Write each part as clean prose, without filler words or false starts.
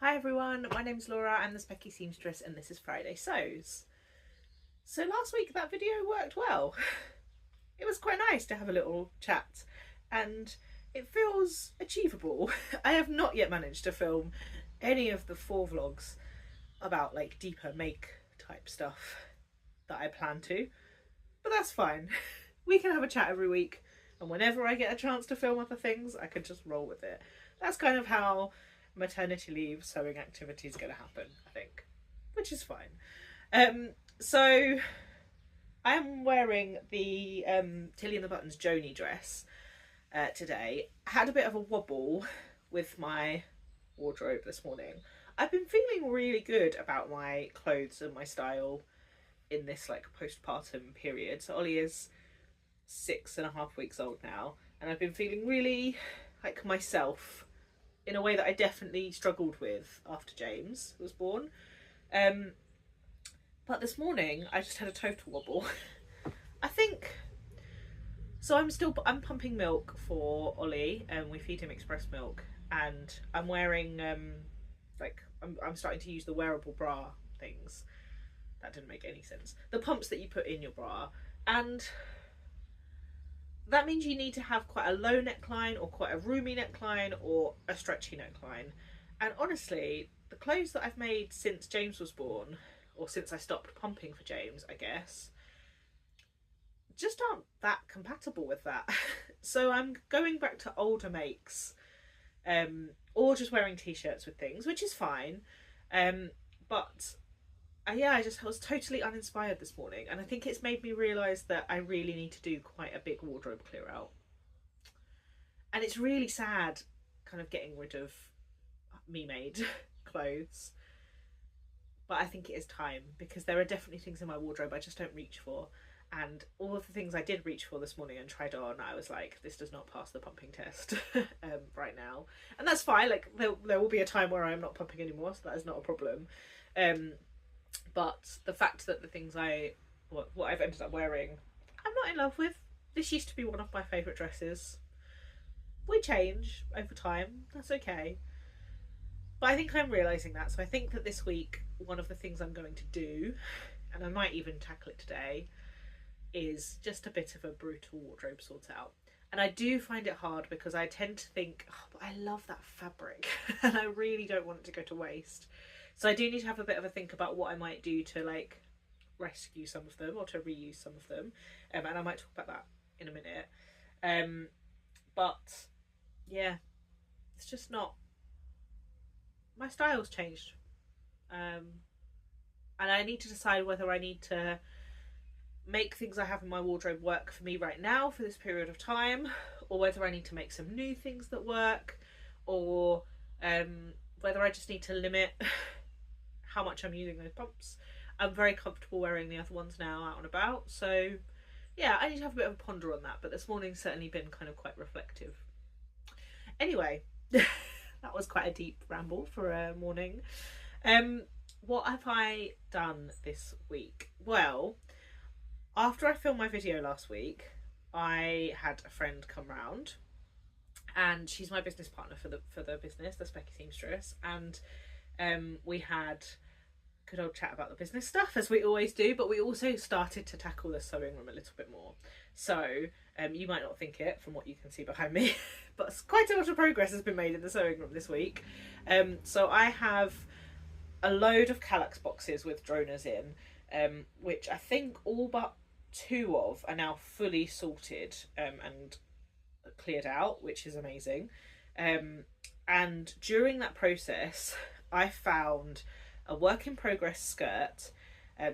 Hi everyone, my name's Laura, I'm the Specky Seamstress and this is Friday Sews. So last week that video worked well. It was quite nice to have a little chat and it feels achievable. I have not yet managed to film any of the 4 vlogs about like deeper make type stuff that I plan to, but that's fine. We can have a chat every week and whenever I get a chance to film other things I can just roll with it. That's kind of how maternity leave sewing activity is going to happen, I think, which is fine. So I'm wearing the Tilly and the Buttons Joni dress today. I had a bit of a wobble with my wardrobe this morning. I've been feeling really good about my clothes and my style in this like postpartum period. So Ollie is 6.5 weeks old now and I've been feeling really like myself in a way that I definitely struggled with after James was born. But this morning I just had a total wobble. I think so. I'm pumping milk for Ollie and we feed him express milk, and I'm wearing I'm starting to use the wearable bra things. That didn't make any sense. The pumps that you put in your bra, and that means you need to have quite a low neckline or quite a roomy neckline or a stretchy neckline. And honestly, the clothes that I've made since James was born, or since I stopped pumping for James, I guess, just aren't that compatible with that. So I'm going back to older makes, or just wearing t-shirts with things, which is fine. But yeah, I was totally uninspired this morning, and I think it's made me realise that I really need to do quite a big wardrobe clear out. And it's really sad kind of getting rid of me-made clothes. But I think it is time, because there are definitely things in my wardrobe I just don't reach for. And all of the things I did reach for this morning and tried on, I was like, this does not pass the pumping test right now. And that's fine, like there will be a time where I'm not pumping anymore, so that is not a problem. But the fact that the things what I've ended up wearing, I'm not in love with. This used to be one of my favourite dresses. We change over time, that's okay. But I think I'm realising that, so I think that this week, one of the things I'm going to do, and I might even tackle it today, is just a bit of a brutal wardrobe sort out. And I do find it hard because I tend to think, oh, but I love that fabric and I really don't want it to go to waste. So I do need to have a bit of a think about what I might do to like rescue some of them or to reuse some of them. And I might talk about that in a minute. But yeah, it's just not, my style's changed. And I need to decide whether I need to make things I have in my wardrobe work for me right now for this period of time, or whether I need to make some new things that work, or whether I just need to limit how much I'm using those pumps. I'm very comfortable wearing the other ones now out and about, so yeah, I need to have a bit of a ponder on that, but this morning's certainly been kind of quite reflective. Anyway, that was quite a deep ramble for a morning. What have I done this week? Well, after I filmed my video last week, I had a friend come round, and she's my business partner for the business, the Specky Seamstress, and we had a good old chat about the business stuff, as we always do, but we also started to tackle the sewing room a little bit more. So you might not think it from what you can see behind me, but quite a lot of progress has been made in the sewing room this week. So I have a load of Kallax boxes with droners in, which I think all but 2 of are now fully sorted and cleared out, which is amazing. And during that process I found a work in progress skirt.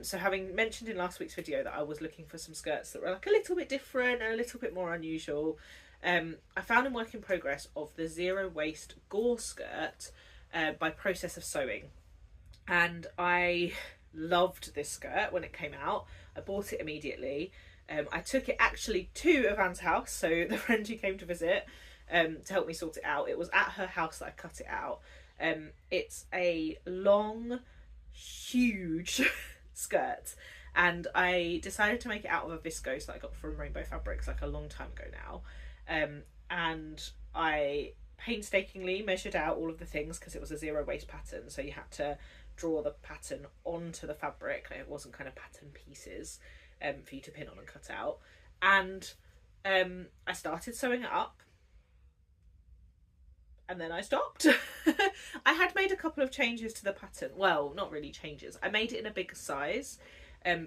So having mentioned in last week's video that I was looking for some skirts that were like a little bit different and a little bit more unusual, I found a work in progress of the zero waste gore skirt by Process of Sewing, and I loved this skirt when it came out. I bought it immediately. I took it actually to Yvonne's house, so the friend who came to visit to help me sort it out, it was at her house that I cut it out. It's a long, huge skirt, and I decided to make it out of a viscose that I got from Rainbow Fabrics like a long time ago now. And I painstakingly measured out all of the things because it was a zero waste pattern, so you had to draw the pattern onto the fabric. It wasn't kind of pattern pieces for you to pin on and cut out. And I started sewing it up, and then I stopped. I had made a couple of changes to the pattern. Well, not really changes. I made it in a bigger size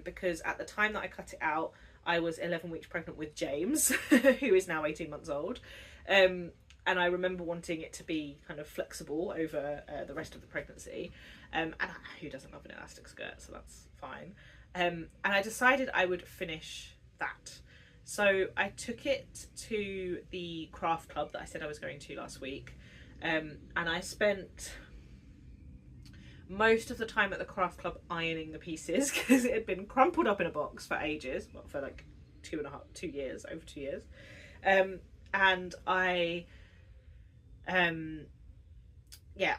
because at the time that I cut it out, I was 11 weeks pregnant with James, who is now 18 months old. And I remember wanting it to be kind of flexible over the rest of the pregnancy. And who doesn't love an elastic skirt? So that's fine. And I decided I would finish that. So I took it to the craft club that I said I was going to last week. And I spent most of the time at the craft club ironing the pieces because it had been crumpled up in a box for ages, well, for like 2 years, over 2 years. And I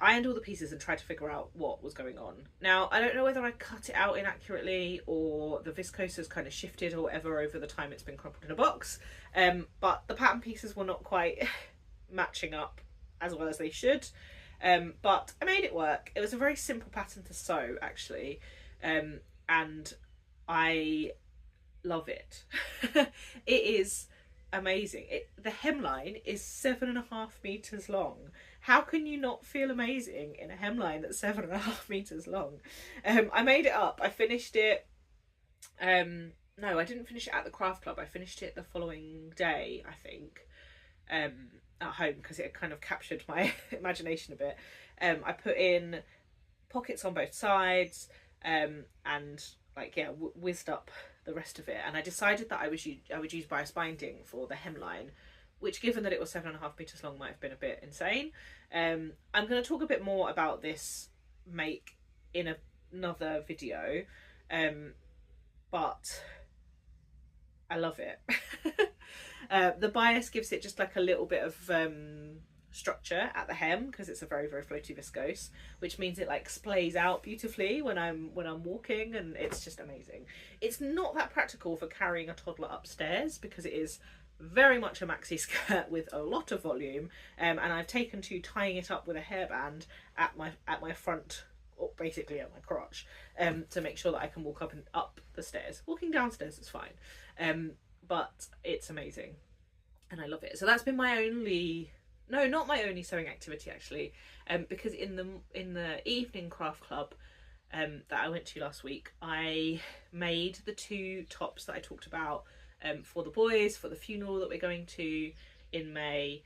ironed all the pieces and tried to figure out what was going on. Now, I don't know whether I cut it out inaccurately or the viscose has kind of shifted or whatever over the time it's been crumpled in a box. But the pattern pieces were not quite matching up as well as they should. But I made it work. It was a very simple pattern to sew, actually. And I love it. It is amazing. The hemline is 7.5 meters long. How can you not feel amazing in a hemline that's 7.5 meters long? I made it up. I finished it. No, I didn't finish it at the craft club. I finished it the following day, I think, at home because it had kind of captured my imagination a bit. I put in pockets on both sides and whizzed up the rest of it. And I decided that I would use bias binding for the hemline, which, given that it was 7.5 meters long, might have been a bit insane. I'm going to talk a bit more about this make in another video, but I love it. The bias gives it just like a little bit of structure at the hem because it's a very, very floaty viscose, which means it like splays out beautifully when I'm walking, and it's just amazing. It's not that practical for carrying a toddler upstairs because it is very much a maxi skirt with a lot of volume, and I've taken to tying it up with a hairband at my front, or basically at my crotch, to make sure that I can walk up the stairs. Walking downstairs is fine, but it's amazing and I love it. So that's been my only, no, not my only sewing activity actually, because in the evening craft club that I went to last week, I made the 2 tops that I talked about for the boys for the funeral that we're going to in May.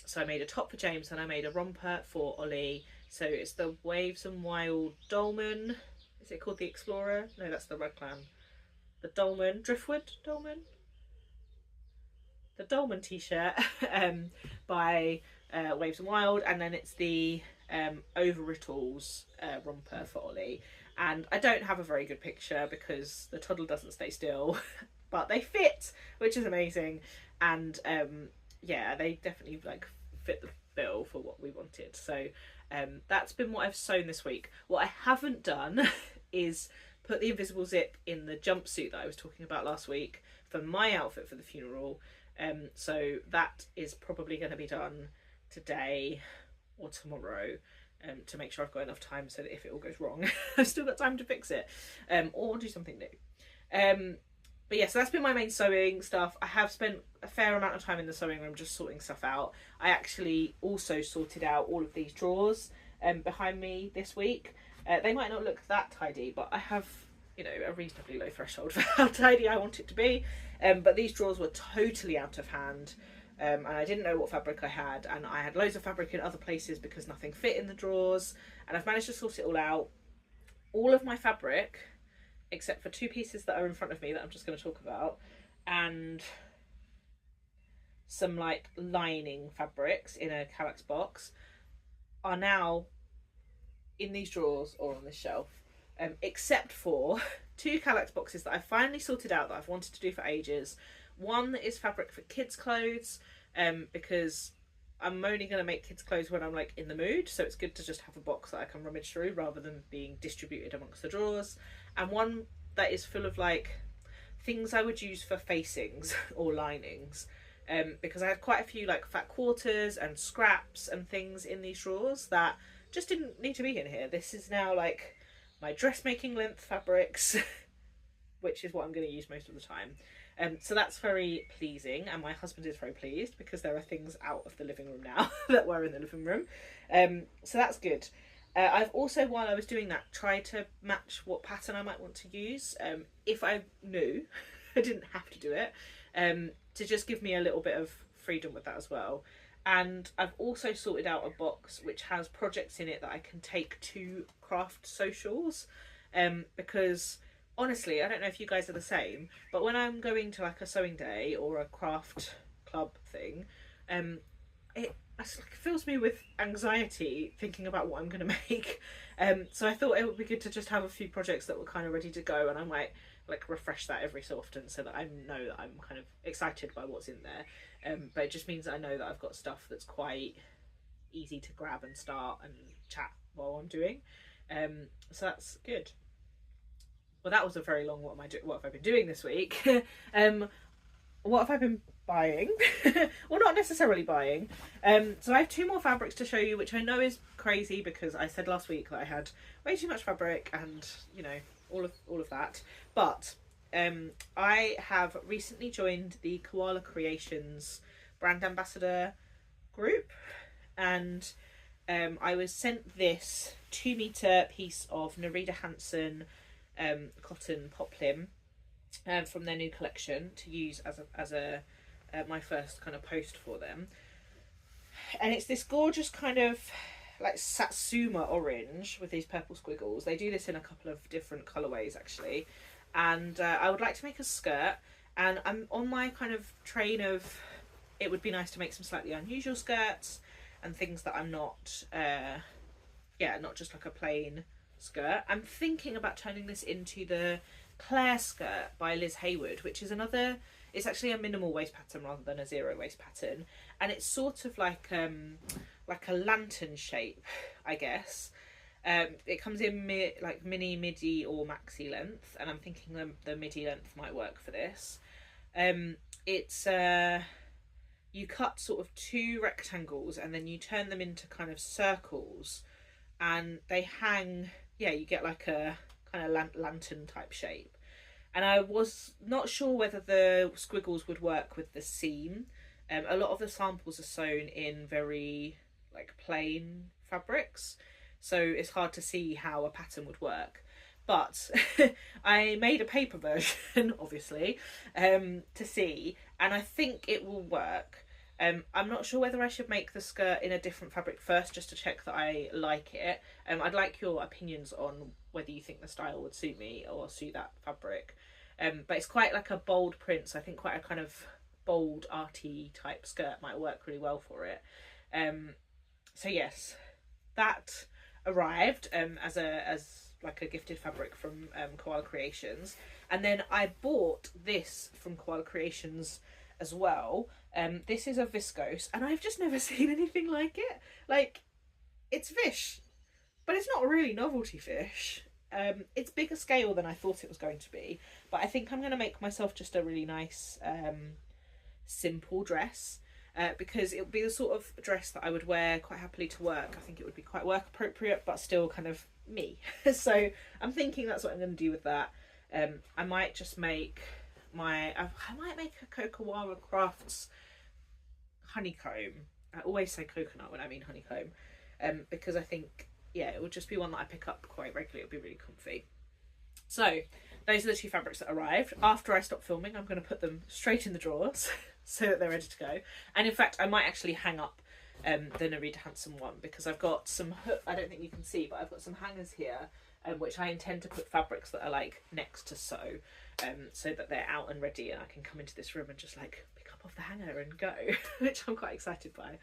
So I made a top for James and I made a romper for Ollie. So it's the Waves and Wild Dolman. Is it called the Explorer? No, that's the Raglan. The Dolman, Driftwood Dolman? The Dolman t-shirt by Waves and Wild, and then it's the Overrittles romper for Ollie. And I don't have a very good picture because the toddler doesn't stay still, but they fit, which is amazing. And yeah, they definitely like fit the bill for what we wanted. So that's been what I've sewn this week. What I haven't done is put the invisible zip in the jumpsuit that I was talking about last week for my outfit for the funeral. So that is probably going to be done today or tomorrow, to make sure I've got enough time so that if it all goes wrong, I've still got time to fix it, or do something new. But yeah, so that's been my main sewing stuff. I have spent a fair amount of time in the sewing room just sorting stuff out. I actually also sorted out all of these drawers behind me this week. They might not look that tidy, but I have, you know, a reasonably low threshold for how tidy I want it to be. But these drawers were totally out of hand, and I didn't know what fabric I had, and I had loads of fabric in other places because nothing fit in the drawers, and I've managed to sort it all out. All of my fabric, except for 2 pieces that are in front of me that I'm just going to talk about, and some like lining fabrics in a Kallax box, are now in these drawers or on this shelf, except for 2 Kallax boxes that I finally sorted out that I've wanted to do for ages. One is fabric for kids' clothes, because I'm only going to make kids' clothes when I'm like in the mood, so it's good to just have a box that I can rummage through rather than being distributed amongst the drawers. And one that is full of like things I would use for facings or linings, because I had quite a few like fat quarters and scraps and things in these drawers that just didn't need to be in here. This is now like my dressmaking length fabrics, which is what I'm going to use most of the time. So that's very pleasing, and my husband is very pleased because there are things out of the living room now that were in the living room. So that's good. I've also, while I was doing that, tried to match what pattern I might want to use, if I knew. I didn't have to do it, to just give me a little bit of freedom with that as well. And I've also sorted out a box which has projects in it that I can take to craft socials, because honestly, I don't know if you guys are the same, but when I'm going to like a sewing day or a craft club thing, it fills me with anxiety thinking about what I'm going to make. So I thought it would be good to just have a few projects that were kind of ready to go, and I might like refresh that every so often so that I know that I'm kind of excited by what's in there. But it just means that I know that I've got stuff that's quite easy to grab and start and chat while I'm doing. So that's good. Well, that was a very long what have I been doing this week. What have I been buying? Well, not necessarily buying. So I have 2 more fabrics to show you, which I know is crazy because I said last week that I had way too much fabric and, you know, all of that. But I have recently joined the Koala Kreations brand ambassador group, and I was sent this 2-meter piece of Nerida Hansen cotton poplin from their new collection to use as a my first kind of post for them. And it's this gorgeous kind of like satsuma orange with these purple squiggles. They do this in a couple of different colorways actually, and I would like to make a skirt, and I'm on my kind of train of it would be nice to make some slightly unusual skirts and things that I'm not not just like a plain skirt. I'm thinking about turning this into the Claire skirt by Liz Hayward, which is another, it's actually a minimal waist pattern rather than a zero waist pattern, and it's sort of like a lantern shape, I guess. It comes in like mini, midi or maxi length, and I'm thinking the midi length might work for this. It's you cut sort of 2 rectangles and then you turn them into kind of circles, and they hang, you get like a kind of lantern type shape. And I was not sure whether the squiggles would work with the seam. A lot of the samples are sewn in very like plain fabrics, so it's hard to see how a pattern would work. But I made a paper version, obviously, to see, and I think it will work. I'm not sure whether I should make the skirt in a different fabric first, just to check that I like it. I'd like your opinions on whether you think the style would suit me or suit that fabric. But it's quite like a bold print, so I think quite a kind of bold arty type skirt might work really well for it. So yes, that arrived as like a gifted fabric from Koala Kreations, and then I bought this from Koala Kreations as well. This is a viscose, and I've just never seen anything like it. Like, it's fish, but it's not really novelty fish. It's bigger scale than I thought it was going to be, but I think I'm going to make myself just a really nice simple dress, because it would be the sort of dress that I would wear quite happily to work. I think it would be quite work appropriate but still kind of me. So I'm thinking that's what I'm going to do with that. I might just make I might make a Koala Crafts honeycomb. I always say coconut when I mean honeycomb, because I think it would just be one that I pick up quite regularly. It'll be really comfy. So those are the 2 fabrics that arrived. After I stop filming, I'm going to put them straight in the drawers so that they're ready to go. And in fact, I might actually hang up the Nerida Hansen one, because I've got some I don't think you can see, but I've got some hangers here, which I intend to put fabrics that are like next to sew, so that they're out and ready, and I can come into this room and just like pick up off the hanger and go, which I'm quite excited by.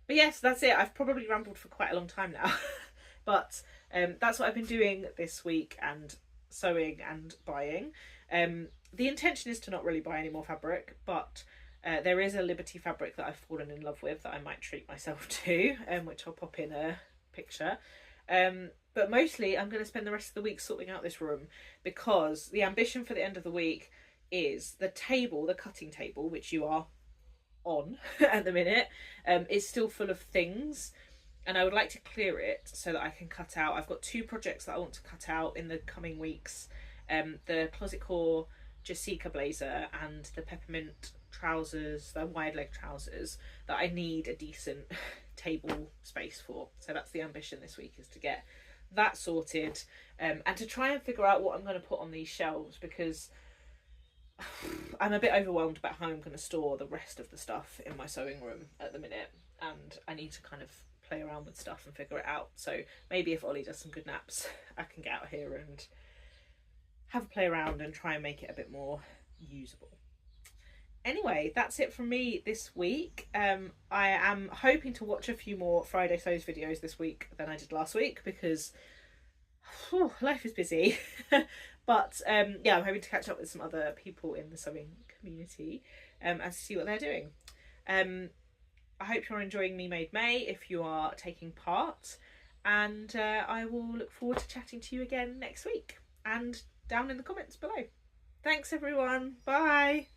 But yes, that's it. I've probably rambled for quite a long time now, but that's what I've been doing this week, and sewing and buying. The intention is to not really buy any more fabric, but there is a Liberty fabric that I've fallen in love with that I might treat myself to, which I'll pop in a picture. But mostly I'm going to spend the rest of the week sorting out this room, because the ambition for the end of the week is the table, the cutting table, which you are on at the minute, is still full of things, and I would like to clear it so that I can cut out. I've got 2 projects that I want to cut out in the coming weeks. The Closet Core Jessica blazer and the peppermint trousers, the wide leg trousers, that I need a decent table space for. So that's the ambition this week, is to get that sorted, and to try and figure out what I'm going to put on these shelves, because I'm a bit overwhelmed about how I'm going to store the rest of the stuff in my sewing room at the minute, and I need to kind of play around with stuff and figure it out. So maybe if Ollie does some good naps, I can get out here and have a play around and try and make it a bit more usable. Anyway, that's it from me this week. I am hoping to watch a few more Friday Sews videos this week than I did last week, because life is busy. But yeah, I'm hoping to catch up with some other people in the sewing community and to see what they're doing. I hope you're enjoying Me Made May if you are taking part, and I will look forward to chatting to you again next week and down in the comments below. Thanks everyone, bye!